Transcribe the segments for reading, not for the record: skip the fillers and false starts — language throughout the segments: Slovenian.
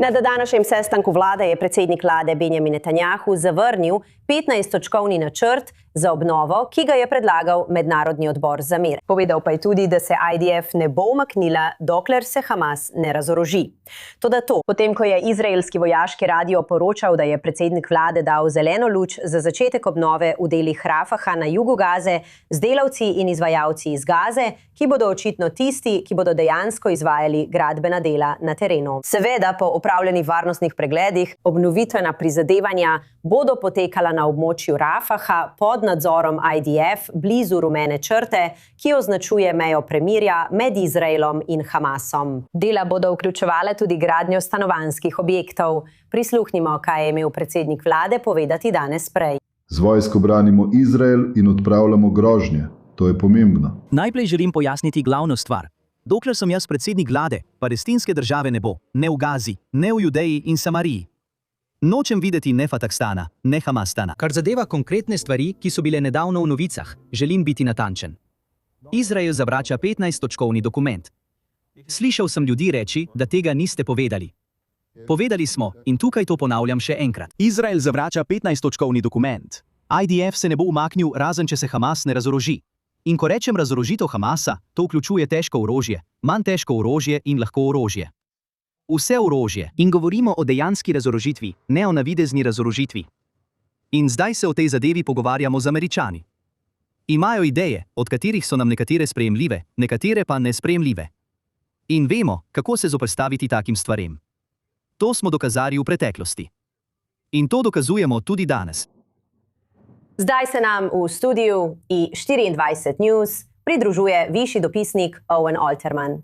Na današnjem sestanku vlade je predsednik vlade Benjamin Netanjahu zavrnil 15-točkovni načrt za obnovo, ki ga je predlagal Mednarodni odbor za mir. Povedal pa je tudi, da se IDF ne bo umaknila, dokler se Hamas ne razoroži. Toda to, potem ko je izraelski vojaški radio poročal, da je predsednik vlade dal zeleno luč za začetek obnove v delih Rafaha na jugu Gaze z delavci in izvajalci iz Gaze, ki bodo očitno tisti, ki bodo dejansko izvajali gradbena dela na terenu. Seveda, po opravljenih varnostnih pregledih, obnovitvena prizadevanja bodo potekala na območju Rafaha pod nadzorom IDF blizu rumene črte, ki označuje mejo premirja med Izraelom in Hamasom. Dela bodo vključevale tudi gradnjo stanovanjskih objektov. Prisluhnimo, kaj je imel predsednik vlade povedati danes prej. Z vojsko branimo Izrael in odpravljamo grožnje. To je pomembno. Najprej želim pojasniti glavno stvar. Dokler sem jaz predsednik vlade, palestinske države ne bo, ne v Gazi, ne v Judeji in Samariji. Nočem videti ne Fatahstana, ne Hamastana. Kar zadeva konkretne stvari, ki so bile nedavno v novicah, želim biti natančen. Izrael zavrača 15-točkovni dokument. Slišal sem ljudi reči, da tega niste povedali. Povedali smo, in tukaj to ponavljam še enkrat. Izrael zavrača 15-točkovni dokument. IDF se ne bo umaknil, razen če se Hamas ne razoroži. In ko rečem razorožitev Hamasa, to vključuje težko orožje, manj težko orožje in lahko orožje. Vse orožje. In govorimo o dejanski razorožitvi, ne o navidezni razorožitvi. In zdaj se o tej zadevi pogovarjamo z Američani. Imajo ideje, od katerih so nam nekatere sprejemljive, nekatere pa nesprejemljive. In vemo, kako se zoperstaviti takim stvarem. To smo dokazali v preteklosti. In to dokazujemo tudi danes. Zdaj se nam v studiu i24 News pridružuje višji dopisnik Owen Alterman.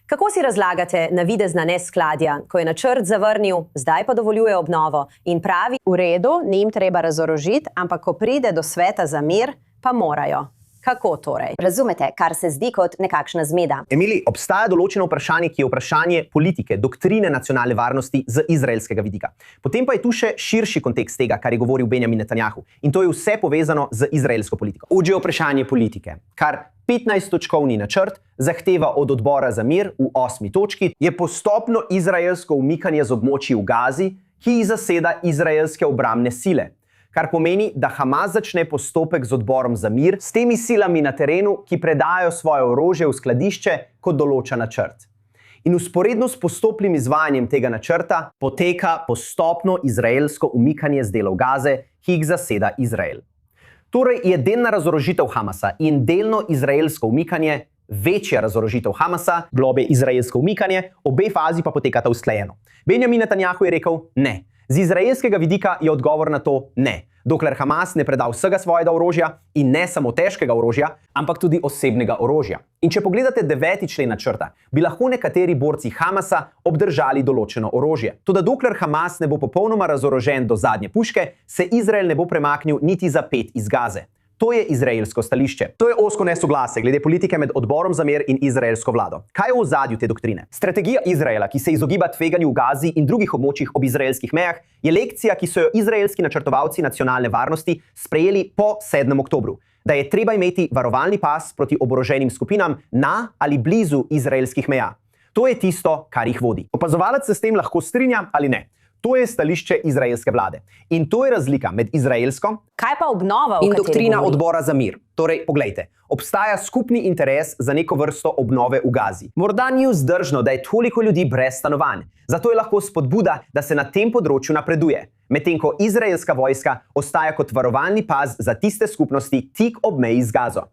Kako si razlagate navidezna neskladja, ko je načrt zavrnil, zdaj pa dovoljuje obnovo in pravi, v redu, ni jim treba razorožiti, ampak ko pride do sveta za mir, pa morajo. Kako torej? Razumete, kar se zdi kot nekakšna zmeda. Emili, obstaja določeno vprašanje, ki je vprašanje politike, doktrine nacionalne varnosti z izraelskega vidika. Potem pa je tu še širši kontekst tega, kar je govoril Benjamin Netanjahu. In to je vse povezano z izraelsko politiko. Uđe vprašanje politike, kar 15-točkovni načrt zahteva od odbora za mir v 8. točki, je postopno izraelsko umikanje z območij v Gazi, ki jih zaseda izraelske obrambne sile. Kar pomeni, da Hamas začne postopek z odborom za mir s temi silami na terenu, ki predajo svoje orožje v skladišče, kot določa načrt. In vzporedno s postopnim izvajanjem tega načrta poteka postopno izraelsko umikanje z delov Gaze, ki jih zaseda Izrael. Torej je delna razorožitev Hamasa in delno izraelsko umikanje večja razorožitev Hamasa, globlje izraelsko umikanje, obe fazi pa potekata usklajeno. Benjamin Netanjahu je rekel ne. Z izraelskega vidika je odgovor na to ne, dokler Hamas ne preda vsega svojega orožja in ne samo težkega orožja, ampak tudi osebnega orožja. In če pogledate 9. člen načrta, bi lahko nekateri borci Hamasa obdržali določeno orožje. Toda dokler Hamas ne bo popolnoma razorožen do zadnje puške, se Izrael ne bo premaknil niti za 5 iz Gaze. To je izraelsko stališče. To je ozko nesoglasje glede politike med odborom za mir in izraelsko vlado. Kaj je v ozadju te doktrine? Strategija Izraela, ki se izogiba tveganju v Gazi in drugih območjih ob izraelskih mejah, je lekcija, ki so jo izraelski načrtovalci nacionalne varnosti sprejeli po 7. oktobru. Da je treba imeti varovalni pas proti oboroženim skupinam na ali blizu izraelskih meja. To je tisto, kar jih vodi. Opazovalec se s tem lahko strinja ali ne. To je stališče izraelske vlade. In to je razlika med izraelsko Kaj pa obnova, in doktrina odbora za mir. Torej, poglejte, obstaja skupni interes za neko vrsto obnove v Gazi. Morda ni vzdržno, da je toliko ljudi brez stanovanj. Zato je lahko spodbuda, da se na tem področju napreduje. Medtem ko izraelska vojska ostaja kot varovalni pas za tiste skupnosti tik ob meji z Gazo.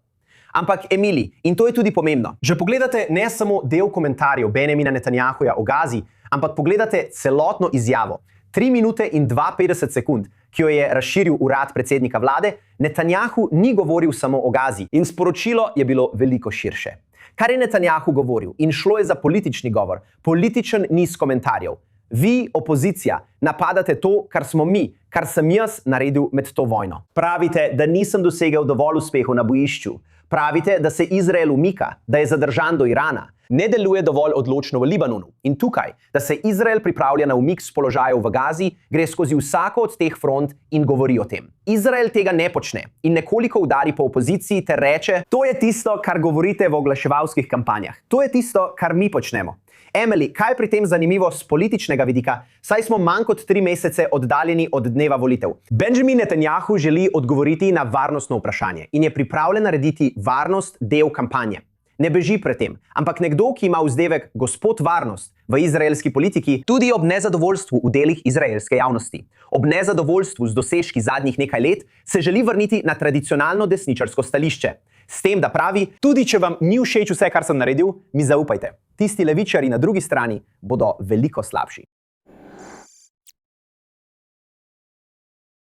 Ampak, Emili, in to je tudi pomembno, že pogledate ne samo del komentarjev Benjamina Netanjahuja o Gazi, ampak pogledate celotno izjavo. 3 minute in 52 sekund, ki jo je razširil urad predsednika vlade, Netanjahu ni govoril samo o Gazi in sporočilo je bilo veliko širše. Kar je Netanjahu govoril in šlo je za politični govor, političen niz komentarjev. Vi, opozicija, napadate to, kar smo mi, kar sem jaz naredil med to vojno. Pravite, da nisem dosegel dovolj uspehov na bojišču. Pravite, da se Izrael umika, da je zadržan do Irana. Ne deluje dovolj odločno v Libanonu. In tukaj, da se Izrael pripravlja na umik s položajev v Gazi, gre skozi vsako od teh front in govori o tem. Izrael tega ne počne in nekoliko udari po opoziciji ter reče, to je tisto, kar govorite v oglaševalskih kampanjah. To je tisto, kar mi počnemo. Emily, kaj je pri tem zanimivo z političnega vidika, saj smo manj kot 3 mesece oddaljeni od dneva volitev? Benjamin Netanjahu želi odgovoriti na varnostno vprašanje in je pripravljen narediti varnost del kampanje. Ne beži pred tem, ampak nekdo, ki ima vzdevek gospod varnost v izraelski politiki, tudi ob nezadovoljstvu v delih izraelske javnosti, ob nezadovoljstvu z dosežki zadnjih nekaj let, se želi vrniti na tradicionalno desničarsko stališče. S tem, da pravi, tudi če vam ni všeč vse, kar sem naredil, mi zaupajte. Tisti levičarji na drugi strani bodo veliko slabši.